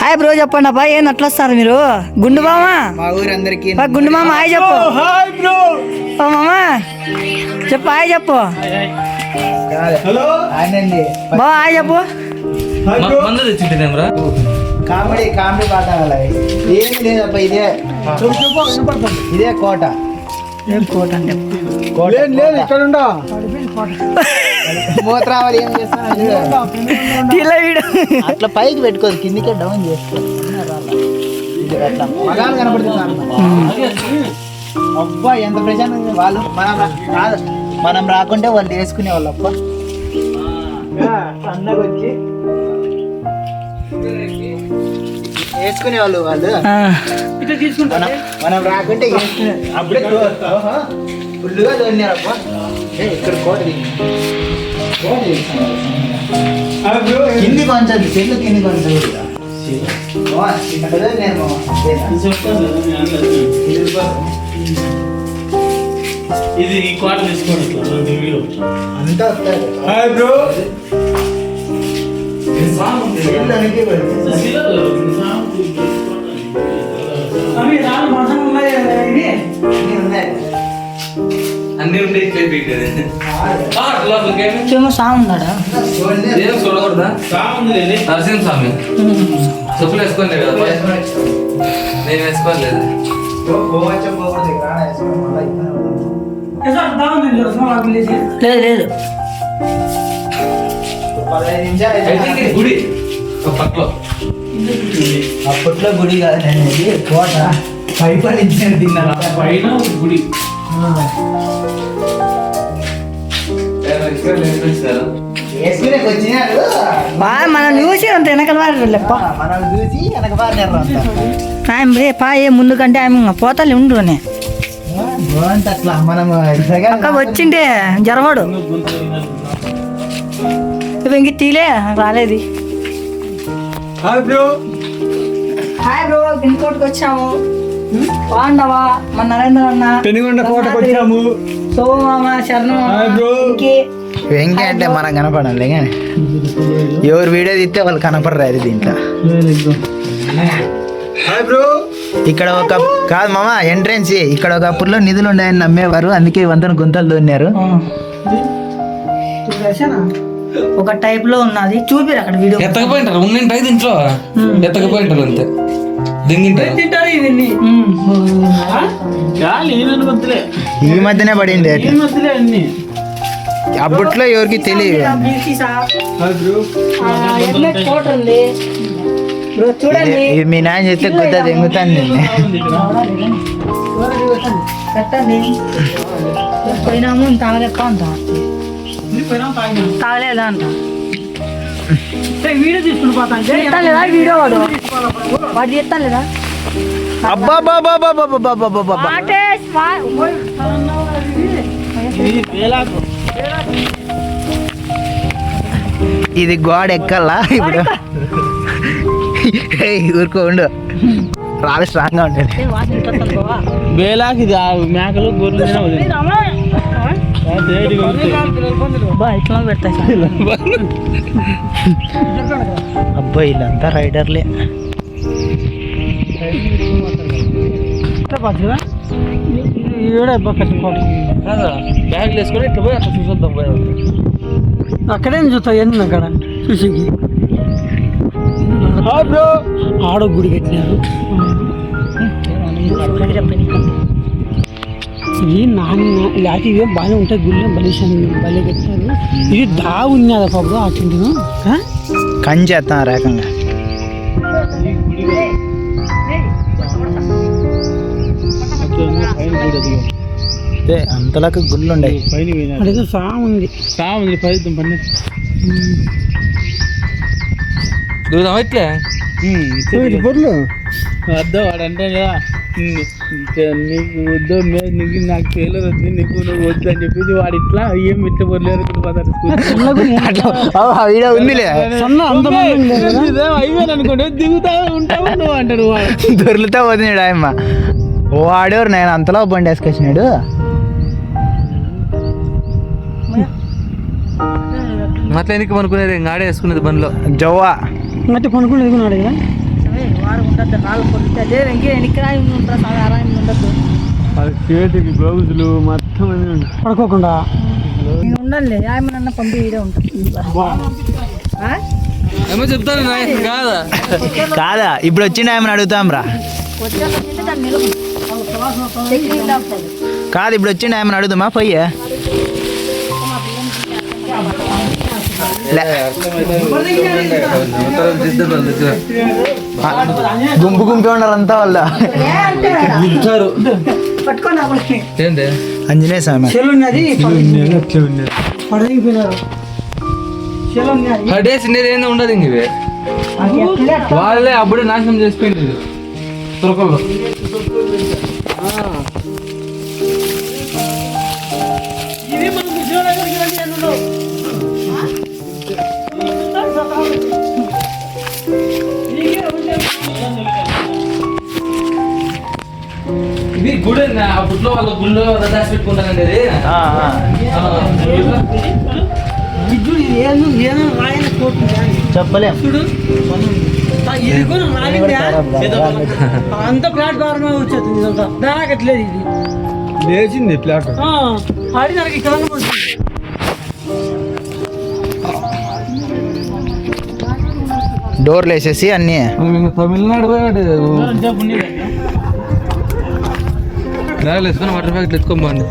Hi bro చెప్పండి అబ్బా ఏం అట్లా వస్తారు మీరు గుండు మామా మా ఊరందరికి గుండు మామ హాయ్ చెప్పు ఓ మామా చెప్పు హాయ్ చెప్పు బా హాయ్ చెప్పు కామెడీ కామెడీ పాట ఏమి లేదప్ప ఇదే ఇదే కోట కోట అంటే మూత్రావళి ఏం చేస్తాను అట్లా పైకి పెట్టుకోదు కిందికే డౌన్ చేసుకో మగాలు కనపడుతుంది అబ్బా ఎంత ప్రశాంతంగా వాళ్ళు మనం రాకుంటే వాళ్ళు వేసుకునే వాళ్ళు అబ్బా సన్నగా వచ్చి వేసుకునే వాళ్ళు మనం రాకుంటే అప్పుడే ఫుల్గా దొరినారు అబ్బా ఇక్కడ కోట కింది కొంచెం చెట్లు కింది కొంచెం ఇది ఈ కోట తీసుకోండి అంతా అన్ని ఉండే సాంగ్ ఉన్నాడా ఏం చూడకూడదా నరసింహ స్వామి చెప్పులు వేసుకోలేదు కదా నేను వేసుకోలేదు లేదు లేదు గుడి పక్కలో అప్పట్లో గుడి కాదండి కోట పైపడించారు తిన్నారు పైన గుడి వేసుకునే వచ్చినారు బాగా మనం చూసి అంత వెనకల వారు లెప్ప మనం చూసి వెనక పారినారు అంతా ఆయన రే పా ఏ ముందు కంటే ఆయన పోతాలి ఉండునే బాగుంది అట్లా మనం అక్క వచ్చిండే జరవాడు ఇంక తీలే రాలేదు హాయ్ బ్రో పిన్కోట్కి వచ్చాము బాగుండవా మన నరేంద్ర అన్న పెనుగొండ కోటకు వచ్చాము సోమామ శరణం వెంకీ అంటే మనం కనపడాలి కానీ ఎవరు వీడియో తీస్తే వాళ్ళు కనపడరు అది దీంట్లో ఇక్కడ ఒక కాదు మామ ఎంట్రెన్స్ ఇక్కడ ఒక అప్పుడులో నిధులు ఉన్నాయని నమ్మేవారు అందుకే వంతన గుంతలు దొన్నారు ఒక టైప్ లో ఉన్నది చూపిరు అక్కడ వీడియో ఎత్తకపోయింటారు ఉన్నింటాయి దీంట్లో ఎత్తకపోయింటారు అంతే ఈ మధ్యనే పడింది అప్పట్లో ఎవరికి తెలియదు ఇది మీ నాన్న చేస్తే గుద్ద తెంగుతాను పోయినాము తాగలేక అంత తాగలేదా అంట వీడియో తీసుకుని పోతాను లేదా వీడియో వాడు చేస్తాను లేదా అబ్బా ఇది గోడ ఎక్కల్లా ఇప్పుడు ఊరుకో ఉండు రాళ్ళు స్ట్రాంగ్ గా ఉంటుంది బేలాకి ఇది మేకలు గొర్రెలు అబ్బా వీళ్ళంతా రైడర్లే బ్యాగ్ వేసుకొని ఇట్లా పోయి అట్లా చూసొద్దాం పోయి అక్కడేం చూస్తావు ఎన్ని అక్కడ చూసి ఆడో గుడి కట్టినారు ఇది నాన్న లేకపోతే ఇవే బాగానే ఉంటాయి గుళ్ళు బలి కట్టారు ఇది దా ఉన్నది పాపం అటు కంచేస్తాం రకంగా అంతలాగా గుళ్ళు ఉండే పైన సాముంది పైద్దాం పని దూరం ఇట్లే పొర్లు వద్దా వాడు అంటే కదా నీకు వద్దు నీకు నాకు టైలర్ వద్దు నీకు నువ్వు వద్దు అని చెప్పేసి వాడు ఇట్లా ఏం ఇట్లా పొరలేరు వీడియో ఉందిలే సన్న అందమైన అయిపోయాను అనుకోండి దిగుతా ఉంటావు నువ్వు అంటాడు వాడు. దొర్లుతా పోతున్నాడు ఆయమ్మ. వాడేవారు నేను అంతలో బండి వేసుకొచ్చినాడు. అట్లా ఎందుకు అనుకునేది ఇంకా ఆడే వేసుకునేది బండ్లో జవ్వా ಮತ್ತೆ కొనుక్కుని ఎదుగున్నాడు కదా అది చేతికి గ్లౌజులు మొత్తం అన్నీ ఉంటాయి. పడుకోకుండా ఏమో చెప్తాను కాదా కాదా ఇప్పుడు వచ్చిండు ఆయమ్మని అడుగుతాం రా. కాదు ఇప్పుడు వచ్చిండు ఆయమ్మని అడుగుదామా పోయే గుంపు గుంపే ఉన్నారు అంతా వాళ్ళ. ఏంటి ఆంజనేయ స్వామి చెల్లున్నది పడదిగిపోయినారు డేస్ ఏందో ఉండదు ఇంక ఇవి వాళ్ళే అప్పుడే నాశనం చేసిపోయింది తురకల్లో. ఇది గుడి అప్పట్లో వాళ్ళ గుళ్ళో దాచి పెట్టుకుంటానండి అది. చెప్పలేం. ఇది కూడా అంత ప్లాట్ఫామ్ వచ్చేది ఇదంతా దాకట్లేదు ఇది లేచింది ప్లాట్ ఆడి నాకు ఇక్కడ పడుతుంది. డోర్లు వేసేసి అన్నీ తమిళనాడు పోయాడు బ్యాగులు వేసుకొని వాటర్ ప్యాకెట్లు ఎత్తుకోమండి.